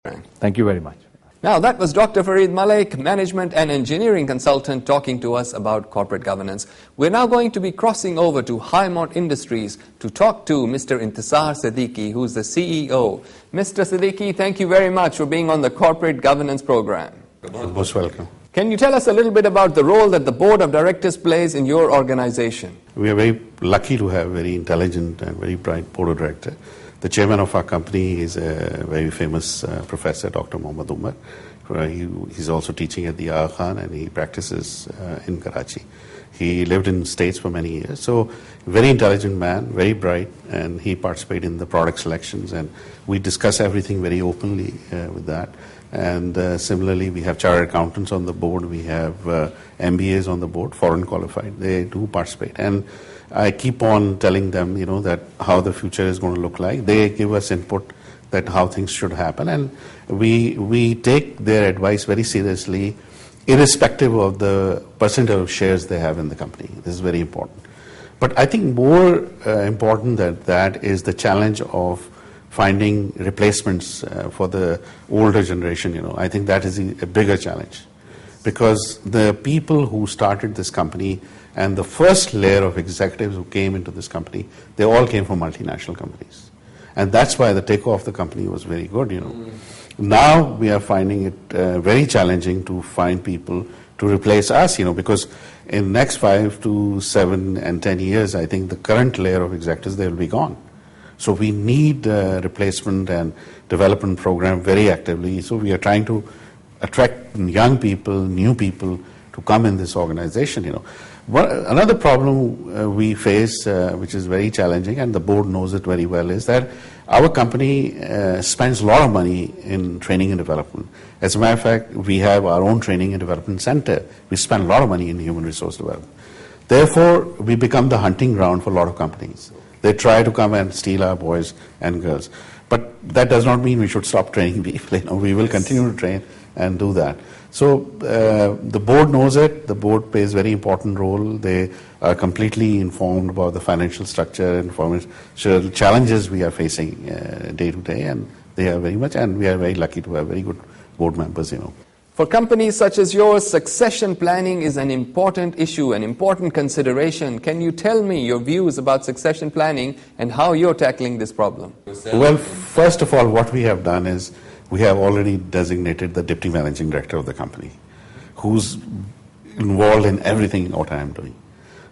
Thank you very much. Now, that was Dr. Fareed Malik, Management and Engineering Consultant, talking to us about corporate governance. We're now going to be crossing over to Highmont Industries to talk to Mr. Intisar Siddiqui, who's the CEO. Mr. Siddiqui, thank you very much for being on the Corporate Governance Program. You're most welcome. Can you tell us a little bit about the role that the Board of Directors plays in your organization? We are very lucky to have a very intelligent and very bright Board of Directors. The chairman of our company is a very famous professor, Dr. Mohammad Umar. He's also teaching at the Aga Khan and he practices in Karachi. He lived in States for many years. So, very intelligent man, very bright, and he participated in the product selections and we discuss everything very openly with that. And similarly, we have chartered accountants on the board, we have MBAs on the board, foreign qualified. They do participate. And I keep on telling them, that how the future is going to look like. They give us input that how things should happen, and we take their advice very seriously, irrespective of the percentage of shares they have in the company. This is very important. But I think more important than that is the challenge of finding replacements for the older generation. I think that is a bigger challenge, because the people who started this company and the first layer of executives who came into this company, they all came from multinational companies. And that's why the takeoff of the company was very good, Now we are finding it very challenging to find people to replace us, because in next 5 to 7 and 10 years, I think the current layer of executives, they will be gone. So we need replacement and development program very actively. So we are trying to attract young people, new people to come in this organization, Another problem we face, which is very challenging, and the board knows it very well, is that our company spends a lot of money in training and development. As a matter of fact, we have our own training and development center. We spend a lot of money in human resource development. Therefore, we become the hunting ground for a lot of companies. They try to come and steal our boys and girls. But that does not mean we should stop training people. We will continue to train and do that. So the board knows it. The board plays a very important role. They are completely informed about the financial structure and financial challenges we are facing day to day, and they are very much, and we are very lucky to have very good board members, For companies such as yours, succession planning is an important issue, an important consideration. Can you tell me your views about succession planning and how you're tackling this problem? Well, first of all, what we have done is we have already designated the deputy managing director of the company, who's involved in everything what I am doing.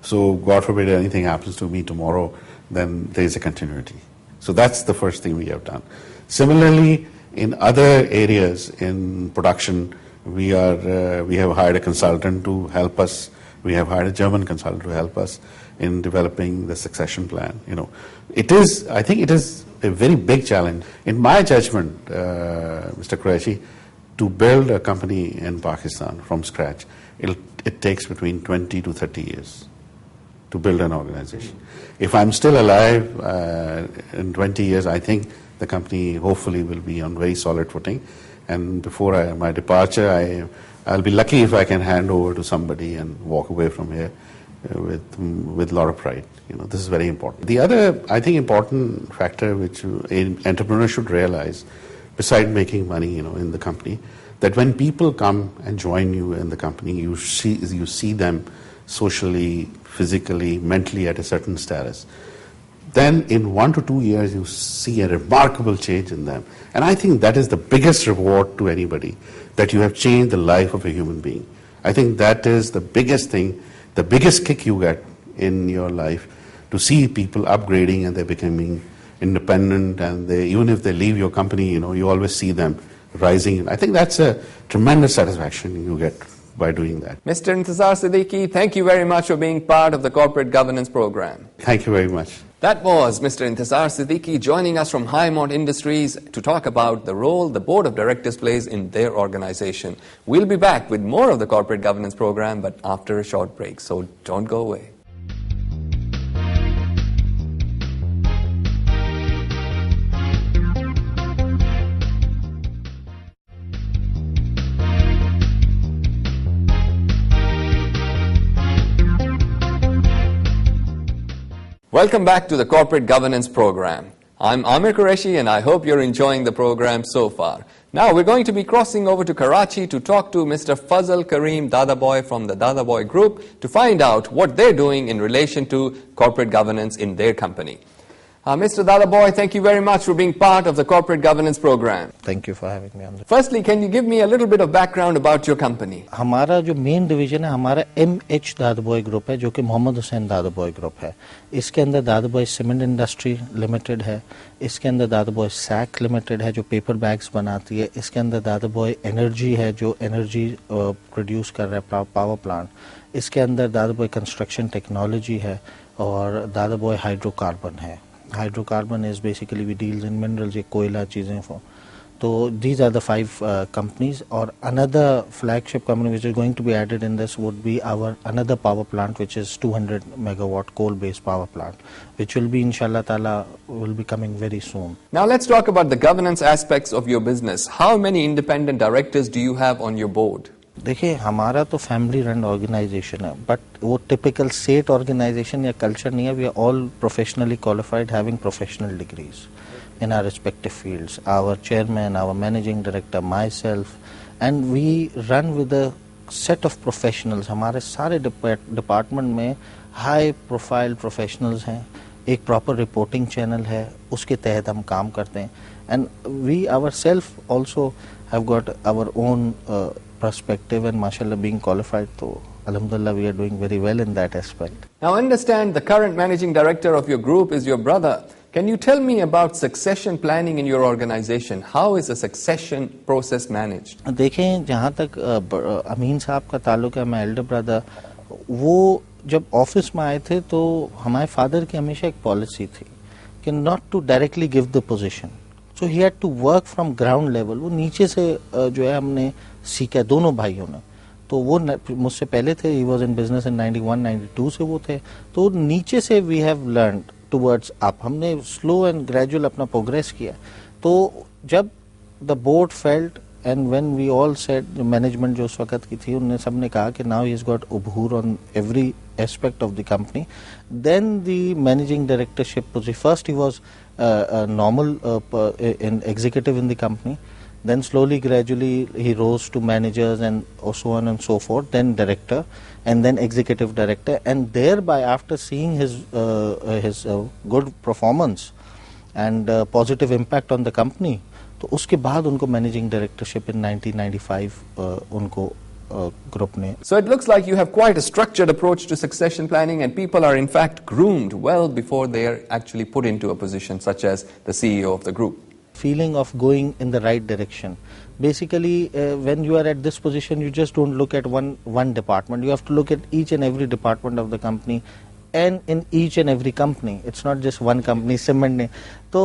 So, God forbid anything happens to me tomorrow, then there is a continuity. So that's the first thing we have done. Similarly, in other areas in production, we have hired a consultant to help us. We have hired a German consultant to help us in developing the succession plan. I think it is a very big challenge. In my judgment, Mr. Qureshi, to build a company in Pakistan from scratch, it takes between 20 to 30 years to build an organization. If I'm still alive in 20 years, I think the company hopefully will be on very solid footing. And before my departure, I'll be lucky if I can hand over to somebody and walk away from here with a lot of pride. This is very important. The other, I think, important factor which an entrepreneur should realize, besides making money, in the company, that when people come and join you in the company, you see them socially, physically, mentally at a certain status. Then in 1 to 2 years, you see a remarkable change in them. And I think that is the biggest reward to anybody, that you have changed the life of a human being. I think that is the biggest thing, the biggest kick you get in your life, to see people upgrading and they're becoming independent, and even if they leave your company, you always see them rising. I think that's a tremendous satisfaction you get by doing that. Mr. Intisar Siddiqui, thank you very much for being part of the Corporate Governance Program. Thank you very much. That was Mr. Intisar Siddiqui joining us from Highmont Industries to talk about the role the Board of Directors plays in their organization. We'll be back with more of the Corporate Governance Program, but after a short break, so don't go away. Welcome back to the Corporate Governance Program. I'm Amir Qureshi and I hope you're enjoying the program so far. Now we're going to be crossing over to Karachi to talk to Mr. Fazal Kareem Dadaboy from the Dadaboy Group to find out what they're doing in relation to corporate governance in their company. Mr. Dadaboy, thank you very much for being part of the corporate governance program. Thank you for having me on. Firstly, can you give me a little bit of background about your company? हमारा जो main division है हमारा MH दादाबॉय group है जो कि Mohammad Hussain दादाबॉय group है. इसके अंदर दादाबॉय सीमेंट इंडस्ट्री लिमिटेड है, इसके अंदर दादाबॉय सैक लिमिटेड है जो पेपर बैग्स बनाती है, इसके अंदर दादाबॉय एनर्जी है जो एनर्जी प्रोड्यूस कर रहा है पावर प्लांट, इसके अंदर दादाबॉय कंस्ट्रक्शन टेक्नोलॉजी है और दादाबॉय हाइड्रोकार्बन है. Hydrocarbon is basically we deals in minerals, ये कोयला चीज़ें for. So these are the 5 companies. और another flagship company which is going to be added in this would be our another power plant which is 200 megawatt coal-based power plant, which will be inshallah ta'ala will be coming very soon. Now let's talk about the governance aspects of your business. How many independent directors do you have on your board? देखिए हमारा तो family run organisation है but वो typical state organisation या culture नहीं है. We are all professionally qualified having professional degrees in our respective fields. Our chairman, our managing director, myself, and we run with a set of professionals. हमारे सारे department में high profile professionals हैं. एक proper reporting channel है, उसके तहत हम काम करते हैं. And we our self also have got our own perspective and mashallah being qualified, so alhamdulillah we are doing very well in that aspect. Now understand the current managing director of your group is your brother. Can you tell me about succession planning in your organization? How is a succession process managed? देखें जहाँ तक अमीन साहब का ताल्लुक है, मैं Elder brother, वो जब ऑफिस में आए थे तो हमारे फादर की हमेशा एक पॉलिसी थी कि not to directly give the position. So he had to work from ground level. वो नीचे से जो है हमने सीखा दोनों भाइयों ने. तो वो मुझसे पहले थे, he was in business in 91-92 से वो थे. तो नीचे से we have learn towards up. हमने स्लो एंड ग्रेजुअल अपना प्रोग्रेस किया. तो जब the board felt and when we all said, management जो उस वक्त की थी उन्होंने सबने कहा कि नाउ ही हैज गॉट उबूर on every aspect of the company, then the managing directorship position, first he was normal in executive in the company, then slowly gradually he rose to managers and so on and so forth, then director and then executive director, and thereby after seeing his good performance and positive impact on the company, तो उसके बाद उनको managing directorship in 1995 उनको group ने. So it looks like you have quite a structured approach to succession planning, and people are in fact groomed well before they are actually put into a position such as the CEO of the group. Feeling of going in the right direction. Basically, when you are at this position, you just don't look at one department. You have to look at each and every department of the company, and in each and every company. It's not just one company. Cement ने. तो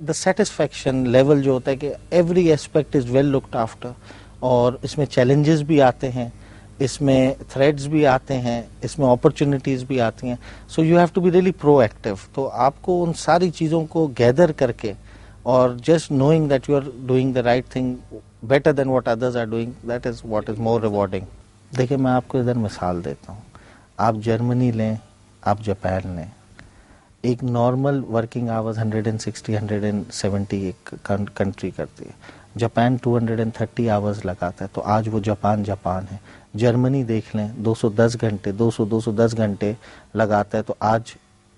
the satisfaction level जो होता है कि every aspect is well looked after. और इसमें challenges भी आते हैं, इसमें थ्रेड्स भी आते हैं, इसमें अपॉर्चुनिटीज़ भी आती हैं. So you have to be really proactive. तो आपको उन सारी चीज़ों को गैदर करके और just knowing that you are doing the right thing better than what others are doing, that is what is more rewarding. देखिए मैं आपको इधर मिसाल देता हूँ. आप जर्मनी लें, आप जापान लें, एक नॉर्मल वर्किंग आवर्स 160-170 एक कंट्री करती है. जापान 230 आवर्स लगाता है. तो आज वो जापान है. जर्मनी देख लें 210 घंटे 210 घंटे लगाता है. तो आज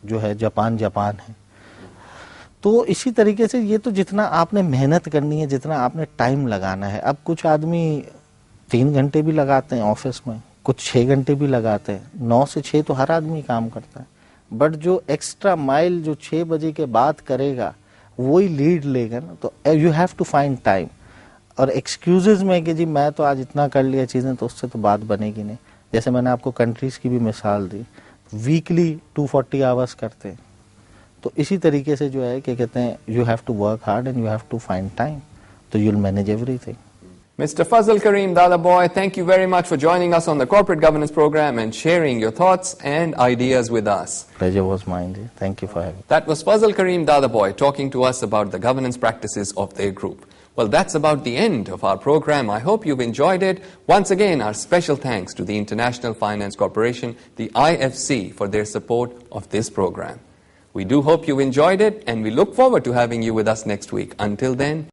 जो है जापान है. तो इसी तरीके से ये तो जितना आपने मेहनत करनी है, जितना आपने टाइम लगाना है. अब कुछ आदमी 3 घंटे भी लगाते हैं ऑफिस में, कुछ 6 घंटे भी लगाते हैं. 9 से 6 तो हर आदमी काम करता है, बट जो एक्स्ट्रा माइल जो 6 बजे के बाद करेगा वही लीड लेगा ना. तो you have to find time. और एक्सक्यूजेज में कि जी मैं तो आज इतना कर लिया चीज़ें, तो उससे तो बात बनेगी नहीं. जैसे मैंने आपको कंट्रीज़ की भी मिसाल दी, वीकली 240 आवर्स करते हैं. तो इसी तरीके से जो है कि कहते हैं you have to work hard and you have to find time, तो you will manage everything. Mr. Fazal Kareem Dadaboy, thank you very much for joining us on the Corporate Governance Program and sharing your thoughts and ideas with us. Pleasure was mine. Thank you for having me. That was Fazal Kareem Dadaboy talking to us about the governance practices of their group. Well, that's about the end of our program. I hope you've enjoyed it. Once again, our special thanks to the International Finance Corporation, the IFC, for their support of this program. We do hope you enjoyed it, and we look forward to having you with us next week. Until then,